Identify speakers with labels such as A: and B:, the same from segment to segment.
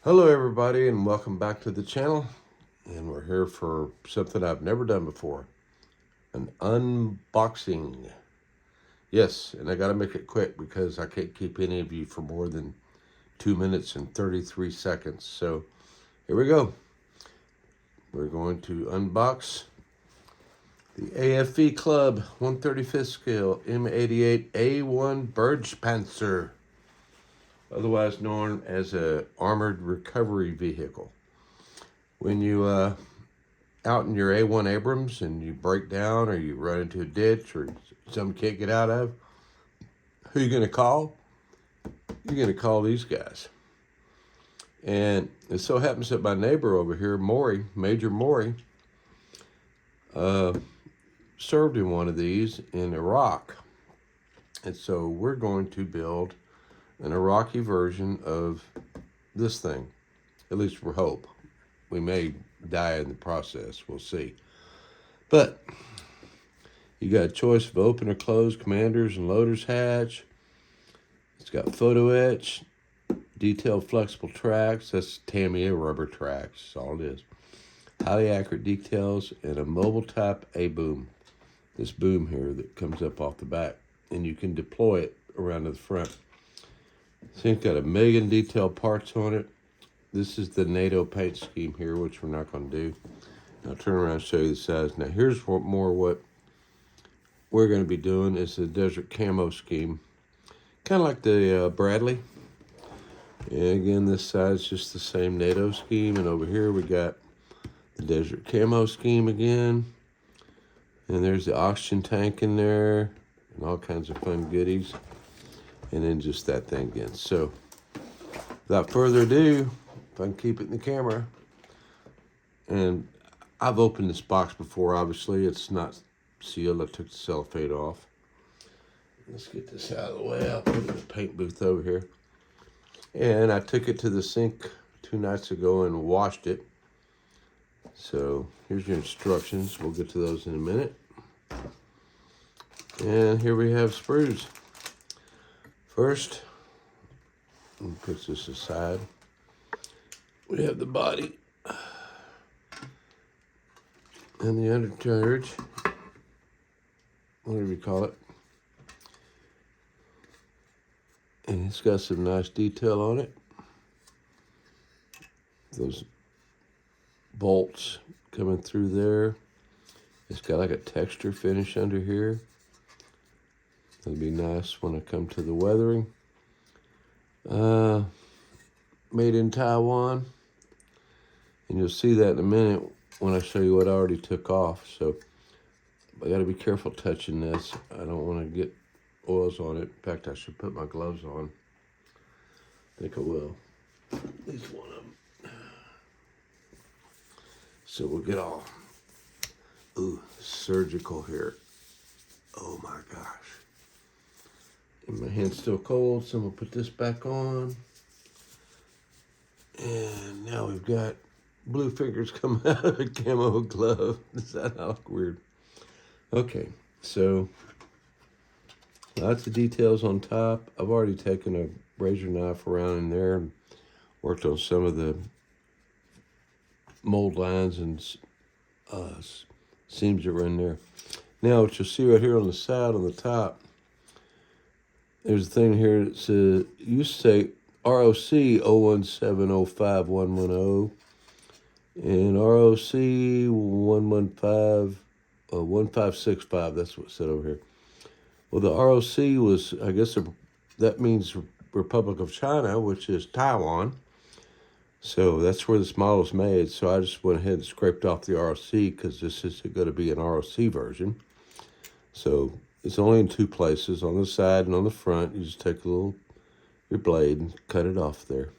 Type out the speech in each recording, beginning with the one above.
A: Hello everybody and welcome back to the channel, and we're here for something I've never done before, an unboxing. Yes, and I gotta make it quick because I can't keep any of you for more than 2 minutes and 33 seconds. So here we go. We're going to unbox the AFV Club 135th scale M88A1 Bergpanzer, otherwise known as a armored recovery vehicle. When you out in your A1 Abrams and you break down or you run into a ditch or something you can't get out of, who are you going to call? You're going to call these guys. And it so happens that my neighbor over here, Maury, Major Maury, served in one of these in Iraq. And so we're going to build an Iraqi version of this thing. At least we hope. We may die in the process. We'll see. But you got a choice of open or closed commanders and loaders hatch. It's got photo etch, detailed flexible tracks. That's Tamiya rubber tracks. That's all it is. Highly accurate details and a mobile type A-boom. This boom here that comes up off the back. And you can deploy it around to the front. So it's got a million detailed parts on it. This is the NATO paint scheme here, which we're not going to do. I'll turn around and show you the size. Now, here's what we're going to be doing is the desert camo scheme. Kind of like the Bradley. And again, this side's just the same NATO scheme. And over here, we got the desert camo scheme again. And there's the oxygen tank in there. And all kinds of fun goodies. And then just that thing again. So, without further ado, if I can keep it in the camera. And I've opened this box before, obviously. It's not sealed. I took the cellophane off. Let's get this out of the way. I'll put it in the paint booth over here. And I took it to the sink 2 nights ago and washed it. So here's your instructions. We'll get to those in a minute. And here we have sprues. First, let me put this aside. We have the body and the undercarriage, whatever you call it. And it's got some nice detail on it. Those bolts coming through there. It's got like a texture finish under here. It'll be nice when I come to the weathering. Made in Taiwan. And you'll see that in a minute when I show you what I already took off. So I got to be careful touching this. I don't want to get oils on it. In fact, I should put my gloves on. I think I will. At least one of them. So we'll get all surgical here. Oh my gosh. And my hand's still cold, so I'm going to put this back on. And now we've got blue fingers coming out of a camo glove. Does that not look weird? Okay, so lots of details on top. I've already taken a razor knife around in there and worked on some of the mold lines and seams that were in there. Now, what you'll see right here on the side, on the top, there's a thing here that says, used to say ROC 017051110 and ROC 1565. That's what it said over here. Well, the ROC was, I guess, that means Republic of China, which is Taiwan. So that's where this model is made. So I just went ahead and scraped off the ROC because this is going to be an ROC version. So it's only in 2 places, on the side and on the front. You just take your blade and cut it off there.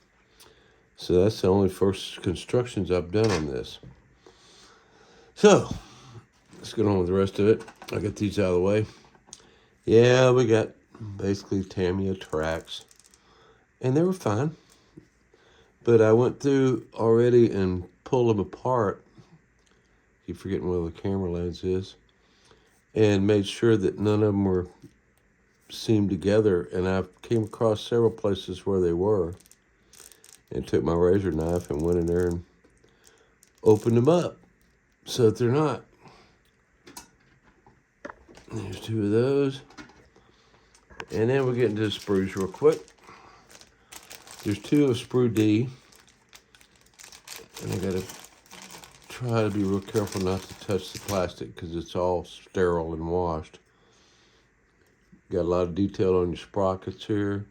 A: So that's the only first constructions I've done on this. So let's get on with the rest of it. I'll get these out of the way. Yeah, we got basically Tamiya tracks, and they were fine. But I went through already and pulled them apart. Keep forgetting where the camera lens is. And made sure that none of them were seamed together. And I came across several places where they were. and took my razor knife and went in there and opened them up so that they're not. There's two of those. And then we'll get into the sprues real quick. There's two of sprue D. And I gotta try to be real careful not to touch the plastic because it's all sterile and washed. Got a lot of detail on your sprockets here.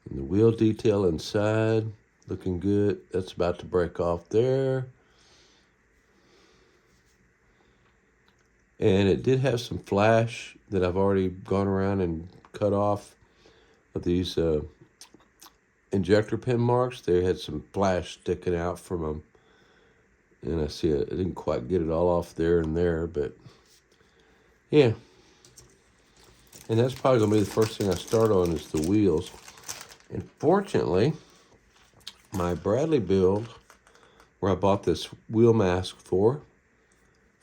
A: And the wheel detail inside, looking good. That's about to break off there. And it did have some flash that I've already gone around and cut off of these injector pin marks. They had some flash sticking out from them. And I see it, I didn't quite get it all off there and there, but yeah. And that's probably gonna be the first thing I start on is the wheels. And fortunately, my Bradley build, where I bought this wheel mask for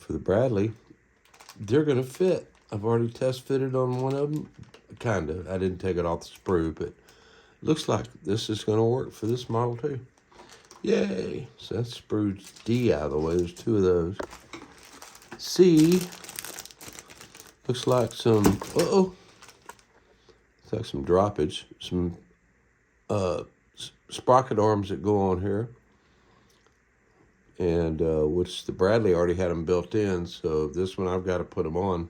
A: the Bradley, they're gonna fit. I've already test fitted on one of them, kinda. I didn't take it off the sprue, but it looks like this is gonna work for this model too. Yay! So that's sprue D out of the way. There's two of those. C looks like some, it's like some droppage, some sprocket arms that go on here. And which the Bradley already had them built in, so this one I've got to put them on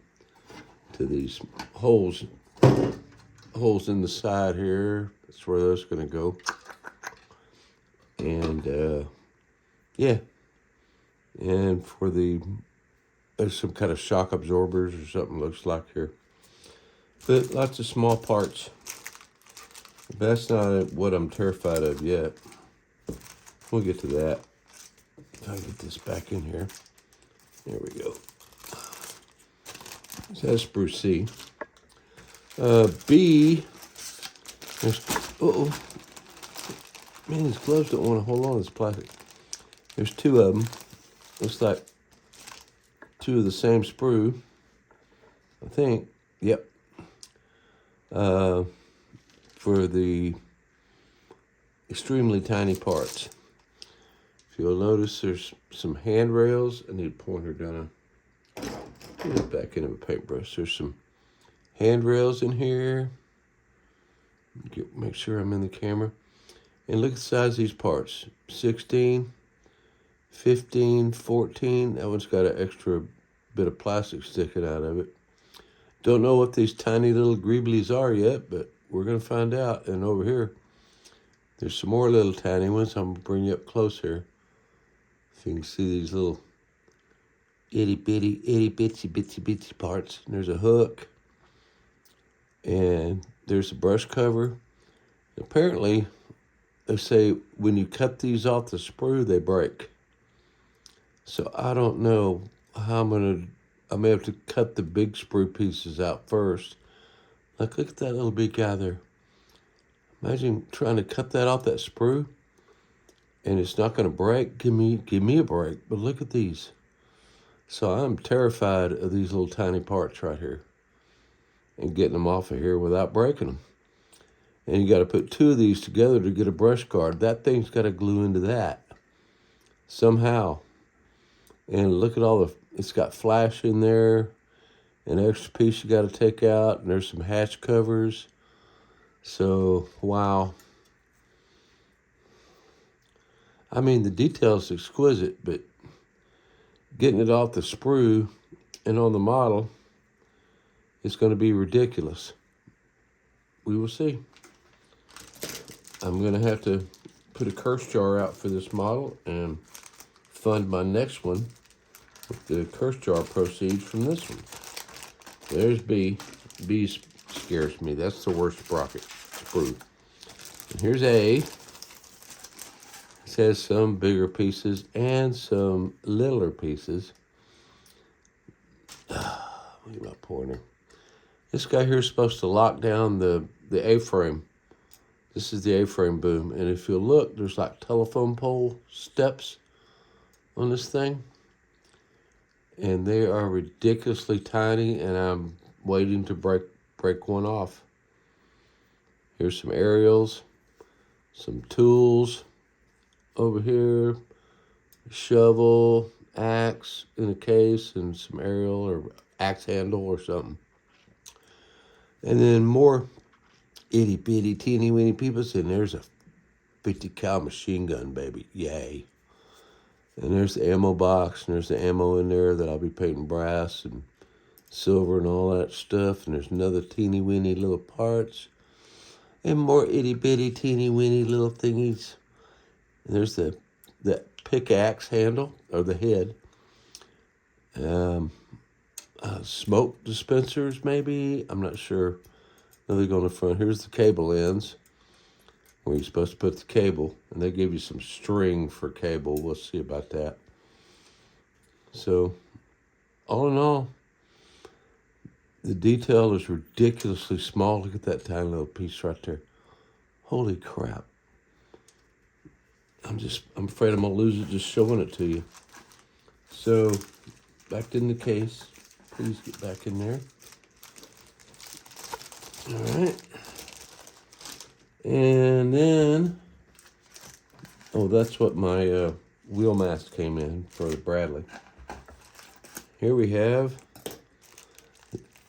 A: to these holes in the side here. That's where those are going to go. And yeah, and for there's some kind of shock absorbers or something looks like here, but lots of small parts. But that's not what I'm terrified of yet. We'll get to that. If I get this back in here. There we go. So that's sprue C. B, there's, man, these gloves don't want to hold on to this plastic. There's two of them. Looks like two of the same sprue, I think. Yep. For the extremely tiny parts. If you'll notice, there's some handrails. I need a pointer down. Get it back into a paintbrush. There's some handrails in here. Make sure I'm in the camera. And look at the size of these parts. 16, 15, 14. That one's got an extra bit of plastic sticking out of it. Don't know what these tiny little greeblies are yet, but we're going to find out. And over here, there's some more little tiny ones. I'm going to bring you up close here. So you can see these little itty bitsy parts. And there's a hook. And there's a brush cover. Apparently, they say when you cut these off the sprue, they break. So I don't know how I may have to cut the big sprue pieces out first. Like, look at that little big guy there. Imagine trying to cut that off that sprue, and it's not going to break. Give me a break. But look at these. So I'm terrified of these little tiny parts right here, and getting them off of here without breaking them. And you got to put two of these together to get a brush guard. That thing's got to glue into that somehow. And look at it's got flash in there. An extra piece you got to take out. And there's some hatch covers. So, wow. I mean, the detail's exquisite, but getting it off the sprue and on the model is going to be ridiculous. We will see. I'm going to have to put a curse jar out for this model and fund my next one with the curse jar proceeds from this one. There's B. B scares me. That's the worst sprocket sprue. And here's A. It has some bigger pieces and some littler pieces. Look at my pointer. This guy here is supposed to lock down the A-frame. This is the A-frame boom. And if you look, there's like telephone pole steps on this thing. And they are ridiculously tiny, and I'm waiting to break one off. Here's some aerials. some tools over here, shovel, axe in a case, and some aerial or axe handle or something. And then more itty bitty teeny weeny peeps, and there's a 50 cal machine gun, baby. Yay. And there's the ammo box, and there's the ammo in there that I'll be painting brass and silver and all that stuff. And there's another teeny weeny little parts. And more itty bitty teeny weeny little thingies. And there's the pickaxe handle, or the head. Smoke dispensers, maybe. I'm not sure. They go on the front. Here's the cable ends, where you're supposed to put the cable. And they give you some string for cable. We'll see about that. So, all in all, the detail is ridiculously small. Look at that tiny little piece right there. Holy crap. I'm afraid I'm going to lose it just showing it to you. So, back in the case. Please get back in there. All right. And then, that's what my wheel mast came in for the Bradley. Here we have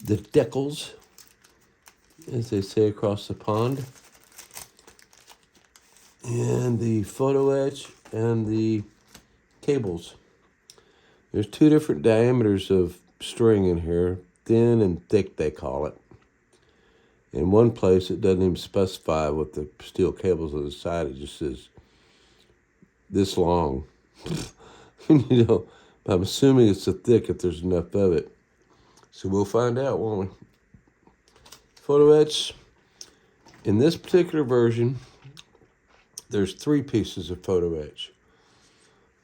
A: the decals, as they say across the pond, and the photo etch and the cables. There's two different diameters of string in here, thin and thick they call it. In one place it doesn't even specify with the steel cables on the side, it just says this long. I'm assuming it's so thick if there's enough of it. So we'll find out, won't we? Photo etch. In this particular version, there's 3 pieces of photo etch.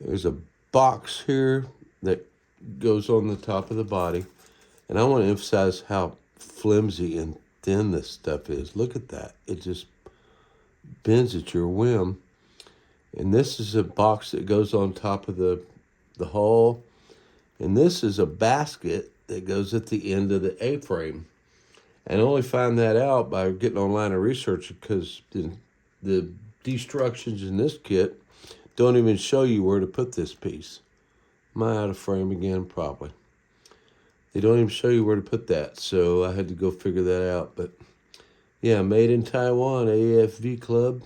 A: There's a box here that goes on the top of the body. And I want to emphasize how flimsy and thin this stuff is. Look at that. It just bends at your whim. And this is a box that goes on top of the hull. And this is a basket that goes at the end of the A-frame. And I only find that out by getting online and researching, because the destructions in this kit don't even show you where to put this piece. Am I out of frame again? Probably. They don't even show you where to put that, so I had to go figure that out. But yeah, made in Taiwan, AFV Club.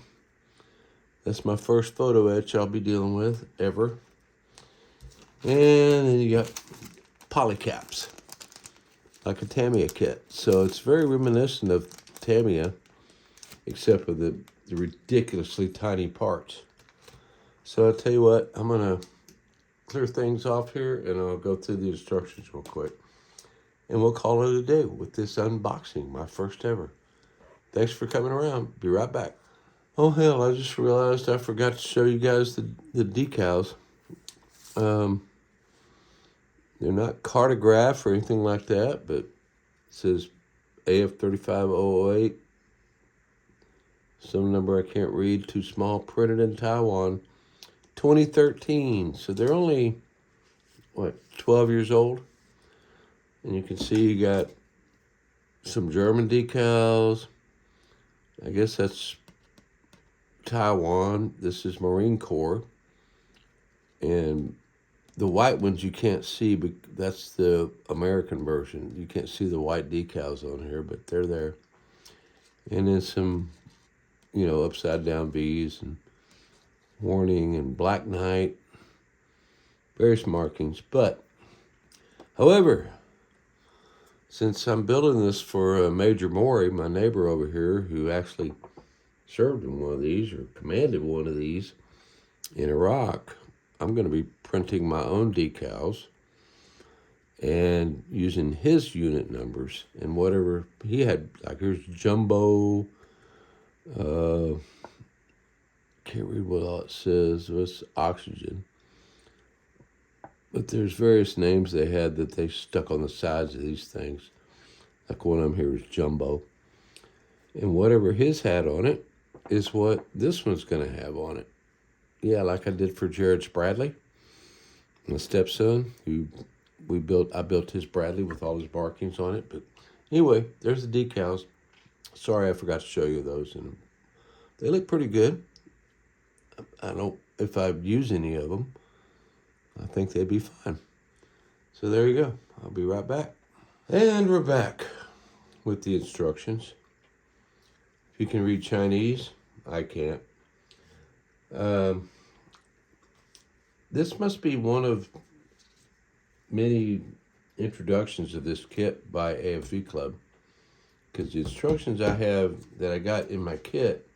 A: That's my first photo etch I'll be dealing with ever. And then you got polycaps, like a Tamiya kit. So it's very reminiscent of Tamiya, except for the ridiculously tiny parts. So I'll tell you what, I'm going to clear things off here, and I'll go through the instructions real quick. And we'll call it a day with this unboxing, my first ever. Thanks for coming around. Be right back. Oh, hell, I just realized I forgot to show you guys the decals. They're not cartograph or anything like that, but it says AF35008. Some number I can't read, too small, printed in Taiwan. 2013, so they're only, 12 years old? And you can see you got some German decals. I guess that's Taiwan. This is Marine Corps. And the white ones you can't see, but that's the American version. You can't see the white decals on here, but they're there. And then some, upside down V's and warning and Black Knight, various markings. But, however, since I'm building this for Major Maury, my neighbor over here, who actually served in one of these or commanded one of these in Iraq, I'm going to be printing my own decals and using his unit numbers and whatever he had. Like here's jumbo. Can't read what all it says. It was oxygen. But there's various names they had that they stuck on the sides of these things. Like one of them here is jumbo. And whatever his had on it is what this one's going to have on it. Yeah, like I did for Jared's Bradley, my stepson, who I built his Bradley with all his markings on it. But anyway, there's the decals. Sorry I forgot to show you those in They look pretty good. I don't, if I use any of them, I think they'd be fine. So there you go. I'll be right back. And we're back with the instructions. If you can read Chinese, I can't. This must be one of many introductions of this kit by AFV Club, because the instructions I have that I got in my kit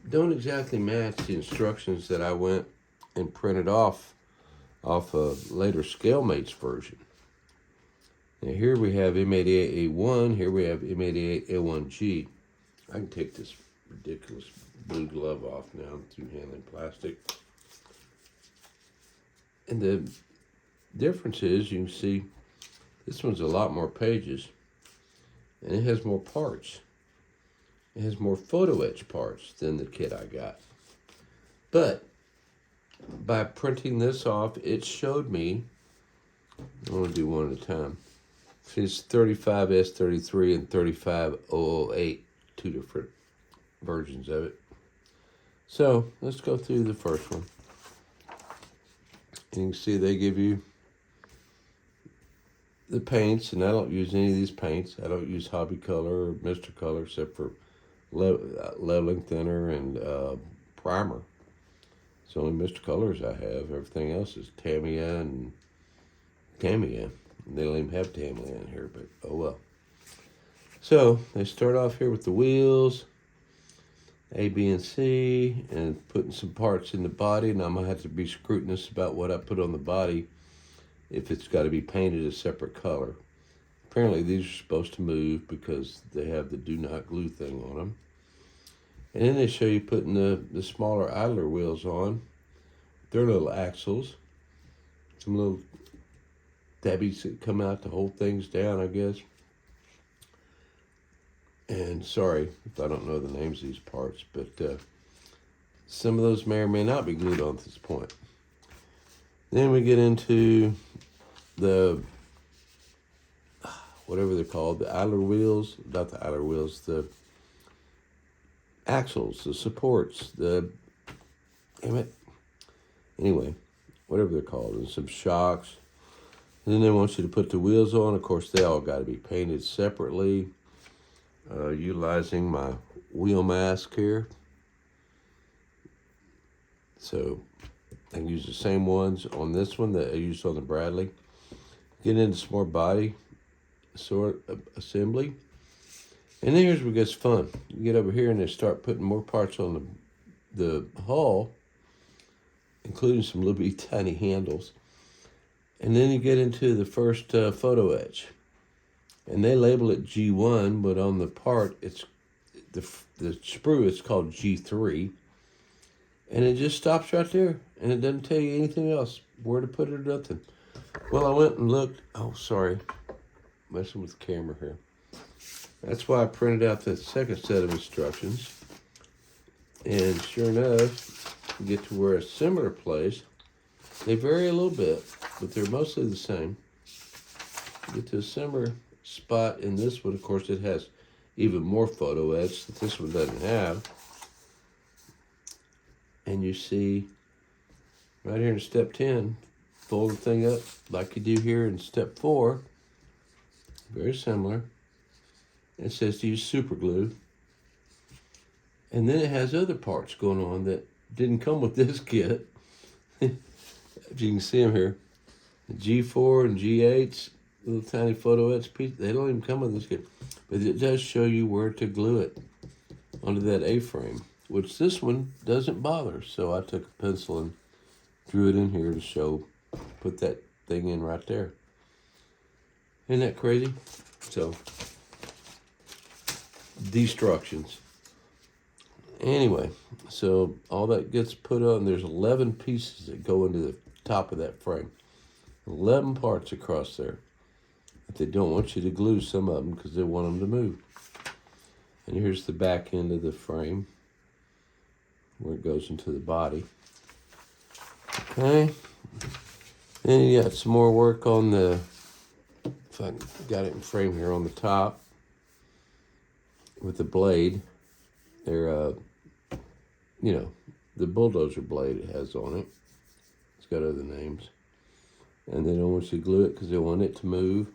A: don't exactly match the instructions that I went and printed off a later ScaleMates version. Now here we have M88A1, here we have M88A1G. I can take this ridiculous blue glove off now through handling plastic. And the difference is, you can see this one's a lot more pages, and it has more parts. It has more photo etch parts than the kit I got. But by printing this off, it showed me, I want to do one at a time. It's 35S33 and 35008, two different versions of it. So let's go through the first one. And you can see they give you the paints, and I don't use any of these paints. I don't use Hobby Color or Mr. Color except for leveling thinner and primer. It's only Mr. Colors I have. Everything else is Tamiya and Tamiya. They don't even have Tamiya in here, but oh well. So they start off here with the wheels, A, B, and C, and putting some parts in the body. And I'm going to have to be scrutinous about what I put on the body if it's got to be painted a separate color. Apparently these are supposed to move because they have the do not glue thing on them. And then they show you putting the smaller idler wheels on. They're little axles. Some little tabbies that come out to hold things down, I guess. And sorry if I don't know the names of these parts, but some of those may or may not be glued on at this point. Then we get into the, whatever they're called, the idler wheels, not the idler wheels, the axles, the supports, damn it. Anyway, whatever they're called, and some shocks. And then they want you to put the wheels on. Of course, they all got to be painted separately. Utilizing my wheel mask here. So I can use the same ones on this one that I used on the Bradley. Get into some more body sort of assembly. And then here's where it gets fun. You get over here and they start putting more parts on the hull, including some little bitty tiny handles. And then you get into the first photo etch. And they label it G1, but on the part, it's the sprue, it's called G3. And it just stops right there. And it doesn't tell you anything else, where to put it or nothing. Well, I went and looked. Oh, sorry. Messing with the camera here. That's why I printed out the second set of instructions. And sure enough, you get to where a similar place. They vary a little bit, but they're mostly the same. You get to a similar spot in this one. Of course, it has even more photo etch that this one doesn't have. And you see right here in step 10, fold the thing up like you do here in step 4. Very similar. It says to use super glue. And then it has other parts going on that didn't come with this kit. If you can see them here, the G4 and G8s, little tiny photo etch piece, they don't even come with this kit. But it does show you where to glue it onto that A-frame, which this one doesn't bother. So I took a pencil and drew it in here to show, put that thing in right there. Isn't that crazy? So, destructions. Anyway, so all that gets put on, there's 11 pieces that go into the top of that frame. 11 parts across there. But they don't want you to glue some of them because they want them to move. And here's the back end of the frame where it goes into the body. Okay. Then you got some more work on the, if I got it in frame here, on the top with the blade. They're, you know, the bulldozer blade it has on it. It's got other names. And they don't want you to glue it because they want it to move.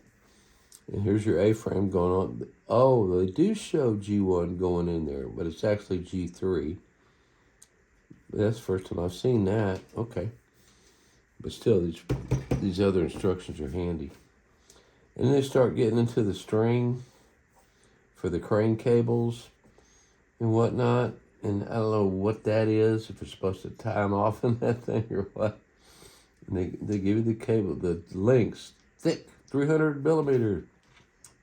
A: And here's your A-frame going on. Oh, they do show G1 going in there, but it's actually G3. That's the first time I've seen that. Okay. But still, these other instructions are handy. And then they start getting into the string for the crane cables and whatnot. And I don't know what that is, if it's supposed to tie them off in that thing or what. And they give you the cable, the links, thick, 300 millimeters,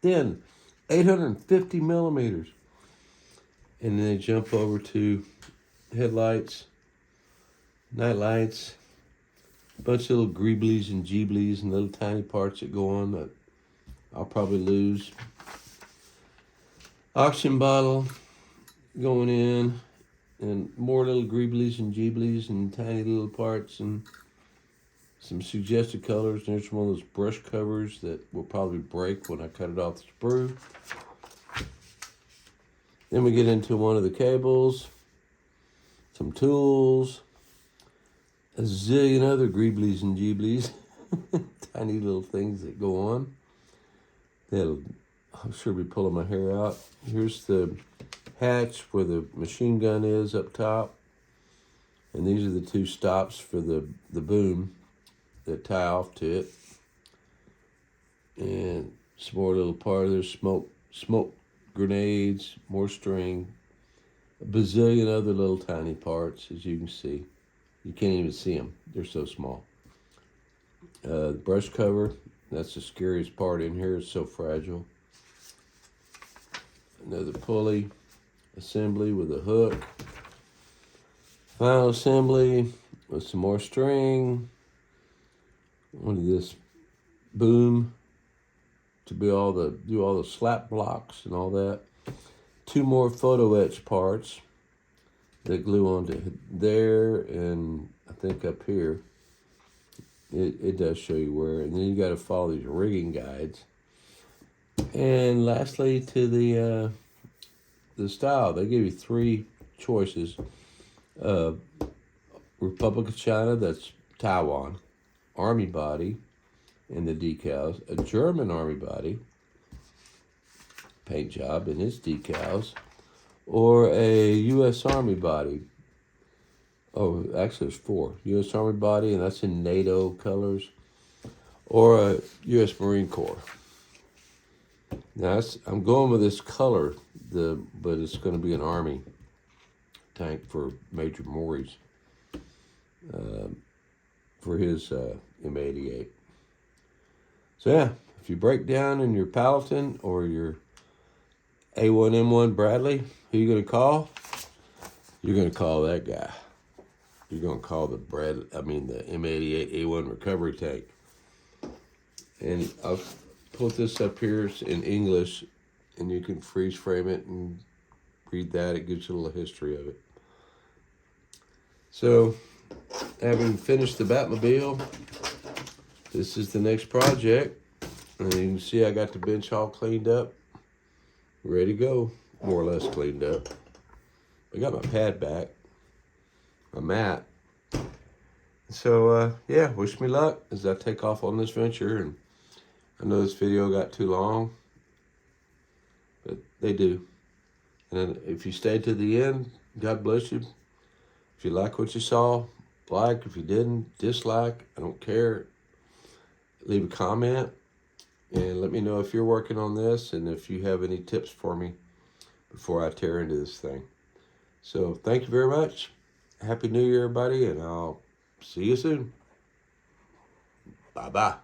A: thin, 850 millimeters. And then they jump over to headlights, night lights, a bunch of little greeblies and geeblies and little tiny parts that go on that I'll probably lose. Oxygen bottle going in, and more little greeblies and geeblies and tiny little parts, and some suggested colors. And there's one of those brush covers that will probably break when I cut it off the sprue. Then we get into one of the cables, some tools, a zillion other greeblies and geeblies, tiny little things that go on. I'm sure be pulling my hair out. Here's the hatch where the machine gun is up top. And these are the two stops for the boom that tie off to it. And some more little part of their smoke grenades, more string, a bazillion other little tiny parts, as you can see. You can't even see them. They're so small. The brush cover, that's the scariest part in here. It's so fragile. Another pulley assembly with a hook. Final assembly with some more string. One of this boom to do all the slap blocks and all that. Two more photo etch parts that glue onto there and I think up here. It does show you where. And then you got to follow these rigging guides. And lastly, to the style, they give you three choices. Republic of China, that's Taiwan. Army body and the decals. A German Army body, paint job and its decals. Or a U.S. Army body. Oh, actually there's four. U.S. Army body, and that's in NATO colors. Or a U.S. Marine Corps. Now, I'm going with this color, but it's going to be an Army tank for Major Maury's, for his M88. So yeah, if you break down in your Paladin or your A1M1 Bradley, who you going to call? You're going to call that guy. You're going to call the M88A1 recovery tank. And I'll put this up here in English, and you can freeze frame it and read that. It gives you a little history of it. So, having finished the Batmobile, this is the next project. And you can see I got the bench all cleaned up, ready to go, more or less cleaned up. I got my pad back, my mat. So, yeah, wish me luck as I take off on this venture. And I know this video got too long, but they do. And if you stayed to the end, God bless you. If you like what you saw, like. If you didn't, dislike. I don't care. Leave a comment and let me know if you're working on this and if you have any tips for me before I tear into this thing. So thank you very much. Happy New Year, everybody, and I'll see you soon. Bye-bye.